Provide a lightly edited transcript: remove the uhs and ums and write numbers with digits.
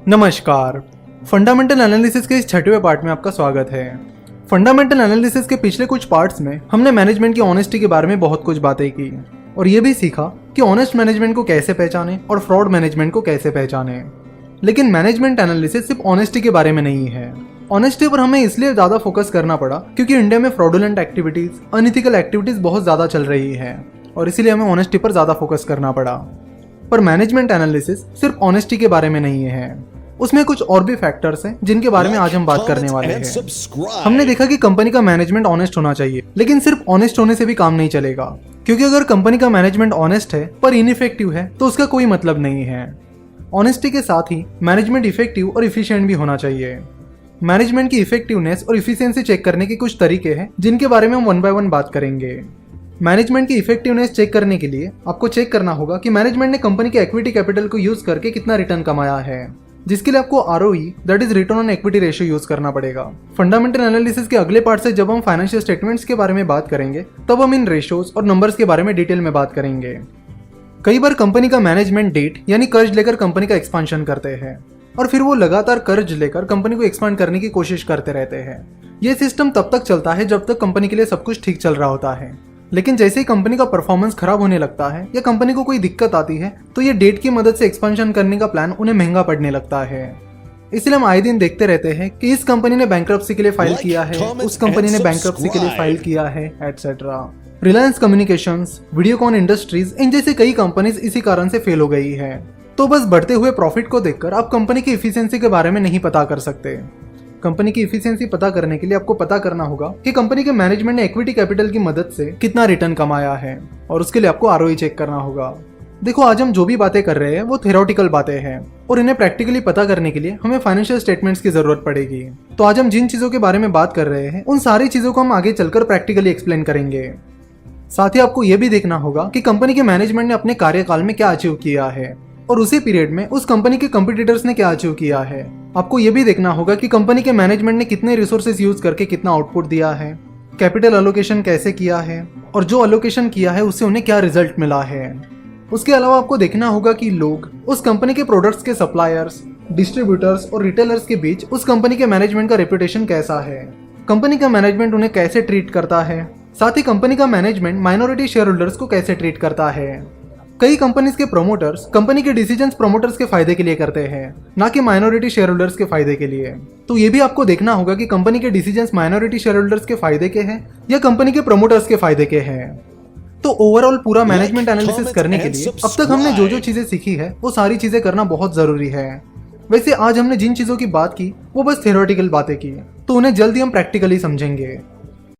नमस्कार। Fundamental analysis के इस छठवें पार्ट में आपका स्वागत है। फंडामेंटल एनालिसिस के पिछले कुछ पार्ट्स में हमने मैनेजमेंट की ऑनेस्टी के बारे में बहुत कुछ बातें की और ये भी सीखा कि ऑनेस्ट मैनेजमेंट को कैसे पहचाने और फ्रॉड मैनेजमेंट को कैसे पहचाने। लेकिन मैनेजमेंट एनालिसिस सिर्फ ऑनेस्टी के बारे में नहीं है। ऑनेस्टी पर हमें इसलिए ज़्यादा फोकस करना पड़ा क्योंकि इंडिया में फ्रॉडुलेंट एक्टिविटीज़, अनइथिकल एक्टिविटीज़ बहुत ज़्यादा चल रही है और इसीलिए हमें ऑनेस्टी पर ज़्यादा फोकस करना पड़ा। पर मैनेजमेंट एनालिसिस सिर्फ ऑनेस्टी के बारे में नहीं है, उसमें कुछ और भी फैक्टर्स हैं जिनके बारे में आज हम बात करने वाले हैं। हमने देखा कि कंपनी का मैनेजमेंट ऑनेस्ट होना चाहिए, लेकिन सिर्फ ऑनेस्ट होने से भी काम नहीं चलेगा, क्योंकि अगर कंपनी का मैनेजमेंट ऑनेस्ट है पर इनइफेक्टिव है तो उसका कोई मतलब नहीं है। ऑनेस्टी के साथ ही मैनेजमेंट इफेक्टिव और इफिशिएंट भी होना चाहिए। मैनेजमेंट की इफेक्टिवनेस और इफिशियंसी चेक करने के कुछ तरीके हैं जिनके बारे में हम वन बाय वन बात करेंगे। मैनेजमेंट की इफेक्टिवनेस चेक करने के लिए आपको चेक करना होगा कि मैनेजमेंट ने कंपनी के इक्विटी कैपिटल को यूज करके कितना रिटर्न कमाया है, जिसके लिए आपको ROE that is return on equity ratio use करना पड़ेगा। फंडामेंटल एनालिसिस के अगले पार्ट से जब हम फाइनेंशियल स्टेटमेंट्स के बारे में बात करेंगे तब हम इन रेशियोज और नंबर्स के बारे में डिटेल में बात करेंगे। कई बार कंपनी का मैनेजमेंट डेट यानी कर्ज लेकर कंपनी का एक्सपांशन करते हैं और फिर वो लगातार कर्ज लेकर कंपनी को एक्सपांड करने की कोशिश करते रहते हैं। ये सिस्टम तब तक चलता है जब तक कंपनी के लिए सब कुछ ठीक चल रहा होता है, लेकिन जैसे ही कंपनी का परफॉर्मेंस खराब होने लगता है या कंपनी को कोई दिक्कत आती है तो ये डेट की मदद से एक्सपेंशन करने का प्लान उन्हें महंगा पड़ने लगता है। इसलिए हम आए दिन देखते रहते हैं कि इस कंपनी ने बैंक्रप्सी के लिए फाइल किया है, उस कंपनी ने बैंक्रप्सी के लिए फाइल किया है, etcetera. Reliance communications, Videocon industries, इन जैसे कई कंपनीज इसी कारण से फेल हो गई है। तो बस बढ़ते हुए प्रॉफिट को देखकर आप कंपनी की इफिशियंसी के बारे में नहीं पता कर सकते। कंपनी की इफिशियंसी पता करने के लिए आपको पता करना होगा कि कंपनी के मैनेजमेंट ने इक्विटी कैपिटल की मदद से कितना रिटर्न कमाया है और उसके लिए आपको ROE चेक करना होगा। देखो, आज हम जो भी बातें कर रहे हैं वो थ्योरेटिकल बातें हैं और इन्हें प्रैक्टिकली पता करने के लिए हमें फाइनेंशियल स्टेटमेंट्स की जरूरत पड़ेगी। तो आज हम जिन चीजों के बारे में बात कर रहे हैं उन सारी चीजों को हम आगे चलकर प्रैक्टिकली एक्सप्लेन करेंगे। साथ ही आपको यह भी देखना होगा कि कंपनी के मैनेजमेंट ने अपने कार्यकाल में क्या अचीव किया है और उसी पीरियड में उस कंपनी के कंपटीटर्स ने क्या अचीव किया है। आपको यह भी देखना होगा कि कंपनी के मैनेजमेंट ने कितने रिसोर्सेज यूज करके कितना आउटपुट दिया है, कैपिटल अलोकेशन कैसे किया है और जो अलोकेशन किया है उससे उन्हें क्या रिजल्ट मिला है। उसके अलावा आपको देखना होगा कि लोग उस कंपनी के प्रोडक्ट्स के सप्लायर्स, डिस्ट्रीब्यूटर्स और रिटेलर्स के बीच उस कंपनी के मैनेजमेंट का रेपुटेशन कैसा है, कंपनी का मैनेजमेंट उन्हें कैसे ट्रीट करता है, साथ ही कंपनी का मैनेजमेंट माइनॉरिटी शेयर होल्डर्स को कैसे ट्रीट करता है। कई कंपनीज के प्रोमोटर्स कंपनी के डिसीजंस प्रोमोटर्स के फायदे के लिए करते हैं, ना कि माइनॉरिटी शेयर होल्डर्स के फायदे के लिए। तो ये भी आपको देखना होगा कि कंपनी के डिसीजंस माइनॉरिटी शेयर होल्डर्स के फायदे के हैं या कंपनी के प्रोमोटर्स के फायदे के हैं। तो ओवरऑल पूरा मैनेजमेंट एनालिसिस करने के लिए अब तक हमने जो जो चीजें सीखी है वो सारी चीजें करना बहुत जरूरी है। वैसे आज हमने जिन चीजों की बात की वो बस थ्योरेटिकल बातें की, तो उन्हें जल्दी हम प्रैक्टिकली समझेंगे।